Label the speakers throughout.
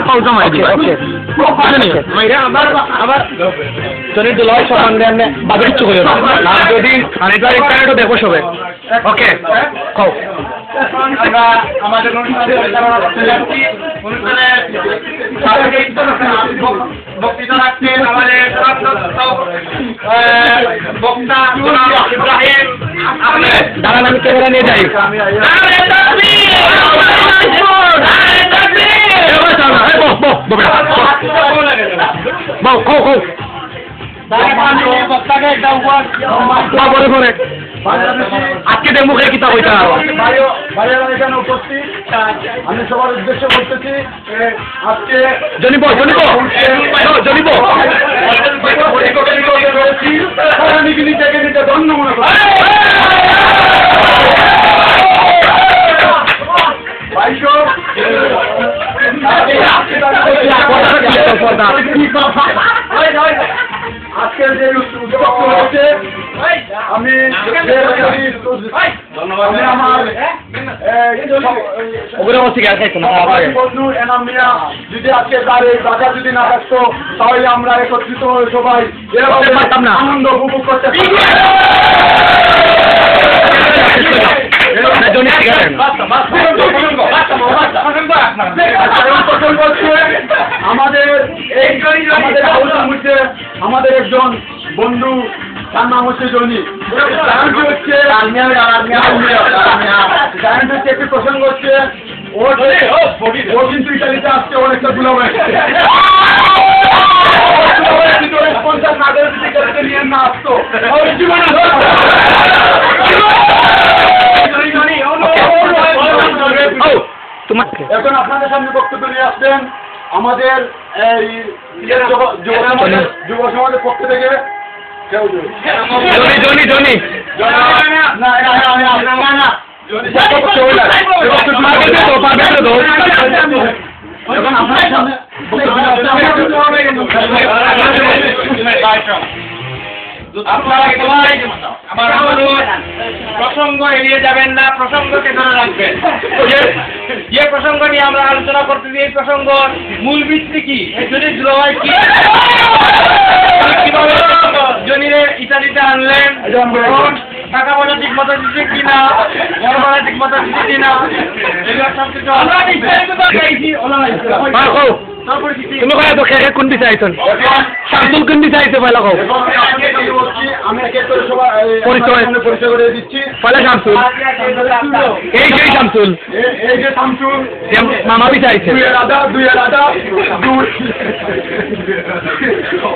Speaker 1: পাও জমাই দিই ওকে মাইরা আবার জনি দুলাই সমান দেন বাকি কিছু কইও না আর যদি আরেকবার ইন্টারনেটও দেখো সবে ওকে কও
Speaker 2: আমরা আমাদের অনুষ্ঠানে পরিচালনা করতে যাচ্ছি অনুষ্ঠানে বক্তৃতা রাখছেন আমাদের বক্তা ইব্রাহিম
Speaker 1: দাঁড়ান আমি ক্যামেরা নিয়ে যাই আজকে দেখবো কিতা কইতা
Speaker 3: এখানে উপস্থিত আমি সবার উদ্দেশ্যে বলতেছি আজকে
Speaker 1: জনিব
Speaker 3: নিতে ধন্য মনে করি আজকের যে উদ্যোগ হচ্ছে আমি আমার বন্ধু এনাম মিয়া যদি আজকে তার এই বাজার যদি না থাকতো তাহলে আমরা একত্রিত হয়ে সবাই এরকম আনন্দ উপভোগ করতে আমাদের একজন বন্ধু তার নাম হচ্ছে জনি হচ্ছে একটি প্রসঙ্গ হচ্ছে ও কিন্তু ইটালিতে আসছে ওর একটা দুলাভ নিয়ে না আসতো এখন আপনাদের সামনে বক্তব্য নিয়ে আসছেন আমাদের এই যুব সমাজের পক্ষ থেকে এখন আপনাদের সামনে
Speaker 2: আপনারা সবাই আমার প্রসঙ্গ এড়িয়ে যাবেন না, প্রসঙ্গকে ধরে রাখবেন। যে প্রসঙ্গ নিয়ে আমরা আলোচনা করতেছি এই প্রসঙ্গ মূল ভিত্তি কি, জনি দুলাভাই কি কিভাবে জনিরে ইতালিতে আনলেন, টাকা পয়সা ঠিক মতো দিচ্ছে কিনা, ঘর ভাড়া ঠিক মতো দিচ্ছে কিনা, এগুলো সব কিছু
Speaker 1: তুমি কয় তো খেয়ে কোন দিছে আইছন শামসুল কোন দিছে আইছে পয়লা কও
Speaker 3: আমি এক এক করে সবাই পরিচয় করে দিচ্ছি
Speaker 1: পয়লা শামসুল এই যে শামসুল
Speaker 3: এই যে শামসুল
Speaker 1: মামা দিছে আইছে
Speaker 3: দুই রাজা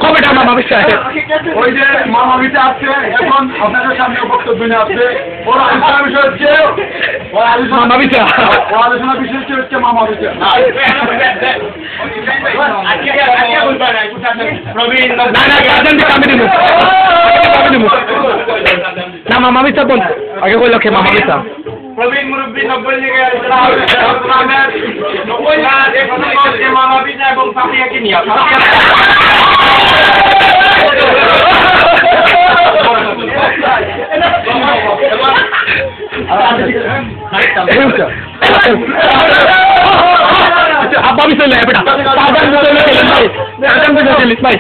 Speaker 1: কবেটা মামা দিছে
Speaker 3: ওই যে মামা দিতে আসছে এখন আপনাদের সামনে বক্তব্য নিয়ে আসছে ওর আলোচনা বিষয় হচ্ছে
Speaker 1: মামা দিছে
Speaker 3: ও আলোচনা বিষয় হচ্ছে মামা দিতে
Speaker 1: না মামা মিসা বল আগে কইল কে মামা মিসা
Speaker 2: প্রবীণ মুরব্বী 90 থেকে মামা পিতা এবং পাপিয়াকে নিয়ে
Speaker 1: আব্বা মিসা লে বেটা সাজান মিসা লে ভাই সাজান মিসা লে ভাই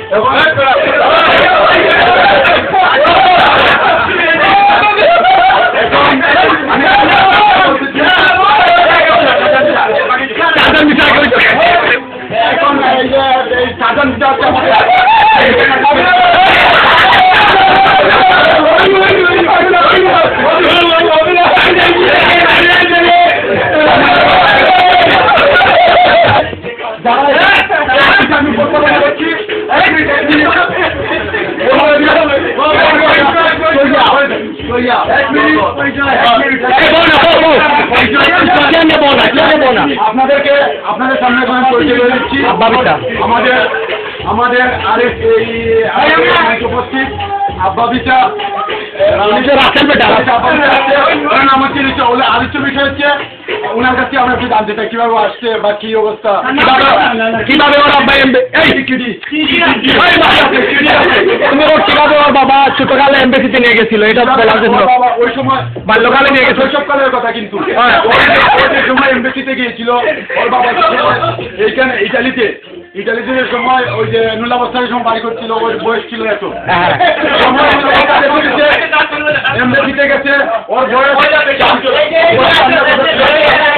Speaker 3: আপনাদের সামনে পরিচয় করে দিচ্ছি আমাদের আরেক উপস্থিত আব্বা বিচা
Speaker 1: রাসেল বেটা
Speaker 3: ওনার নাম হচ্ছে আলোচ্য বিষয় হচ্ছে ওনার কাছে আমরা একটু জানতে চাই কিভাবে আসছে বা কি অবস্থা
Speaker 1: কিভাবে ওর আব্বা তুমি ওর কিভাবে ওর বাবা ছোটকালে এমবেসিতে নিয়ে গেছিল এটা বলার জন্য
Speaker 3: ওই সময়
Speaker 1: বাল্যকালে নিয়ে গেছিল
Speaker 3: শৈশবকালের কথা কিন্তু
Speaker 1: হ্যাঁ।
Speaker 3: ওই সময় এমবেসিতে গিয়েছিল ওর বাবা এইখানে ইটালিতে যে সময় ওই যে নুলাবস্থার সময় বাড়ি করছিল ওর বয়স ছিল এত
Speaker 1: হ্যাঁ।
Speaker 3: এমবেসিতে গেছে ওর বয়স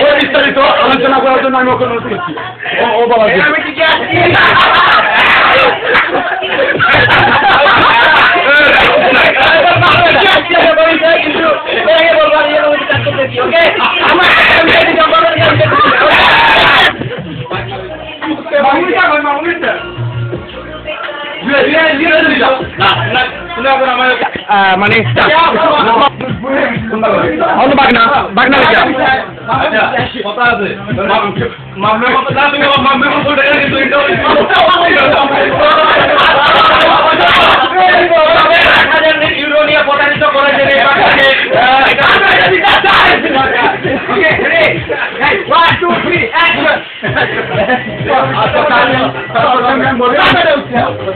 Speaker 3: ওই বিস্তারিত আলোচনা করার জন্য আমি ওকে অনুরোধ করছি ও বাবা
Speaker 1: মানে বাগনা বাগনা
Speaker 2: কথা আছে মামলার মতো না তুমি মামলার মতো কিন্তু ইউরো নিয়ে প্রতারিত করেছেন এই বাচ্চাকে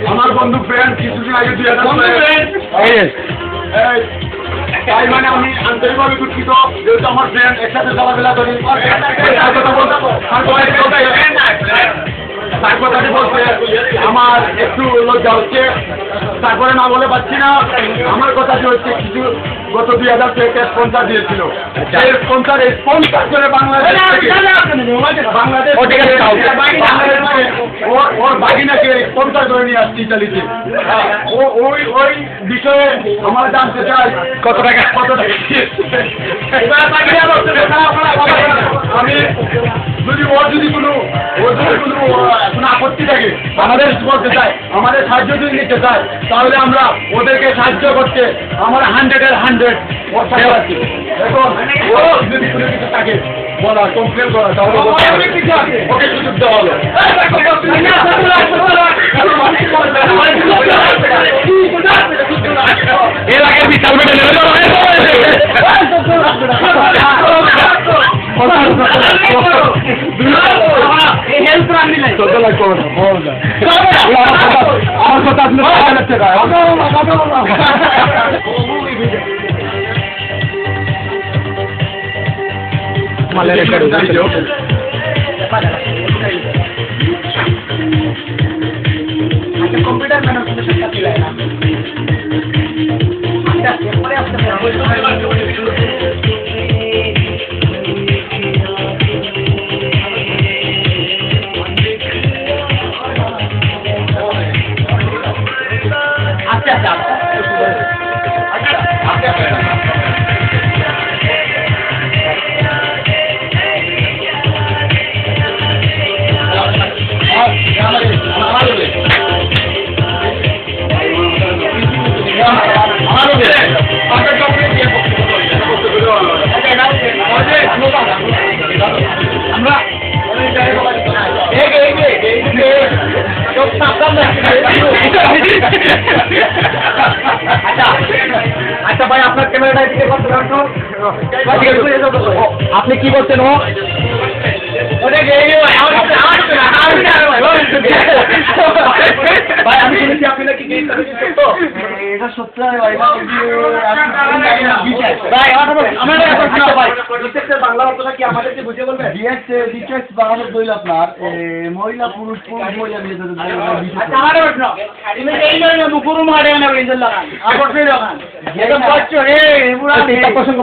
Speaker 3: আমার বন্ধু ফ্রেন্ড কিছুদিন আগে তাই মানে আমি আন্তরিকভাবে দুঃখিত যেহেতু আমার ফ্রেন্ড একসাথে চলাফেরা করি তার কথাটি বলতে আমার একটু লজ্জা হচ্ছে তারপরে না বলে পাচ্ছি না আমার কথাটি হচ্ছে কিছু গত 2000 থেকে স্পন্সর দিয়েছিল এই স্পন্সর করে বাংলাদেশ ওর বাগিনাকে স্পন্সর করে নিয়ে আসছি ইতালিতে ওই বিষয়ে আমার জানতে চাই
Speaker 1: কত টাকা
Speaker 3: আমি যদি ওর যদি কোনো আপত্তি থাকে আমাদের বলতে চাই আমাদের সাহায্য যদি নিতে চায় তাহলে আমরা ওদেরকে সাহায্য করতে আমরা 100-এর 100 ওর সাথে আছি এখন ও যদি কোনো কিছু থাকে বলা কমপ্লেন করা তাহলে ওকে সুযোগ দেওয়া হলো
Speaker 1: এর আগে বিশাল বেটা
Speaker 3: আমার কথা আপনি
Speaker 1: মালের
Speaker 3: কম্পিউটার আচ্ছা ভাই আপনার ক্যামেরাটা দিকে করতে পারছো
Speaker 1: আপনি কি বলছেন ও
Speaker 3: ভাই আমি শুনেছি আপনি নাকি এটা সত্যি ভাই বাংলা অর্থটা কি আমাদেরকে বুঝে বলবে ডিটেক্স বাংলা বইল আপনার মহিলা পুরুষ পুরুষ মহিলা নিয়ে
Speaker 1: প্রসঙ্গ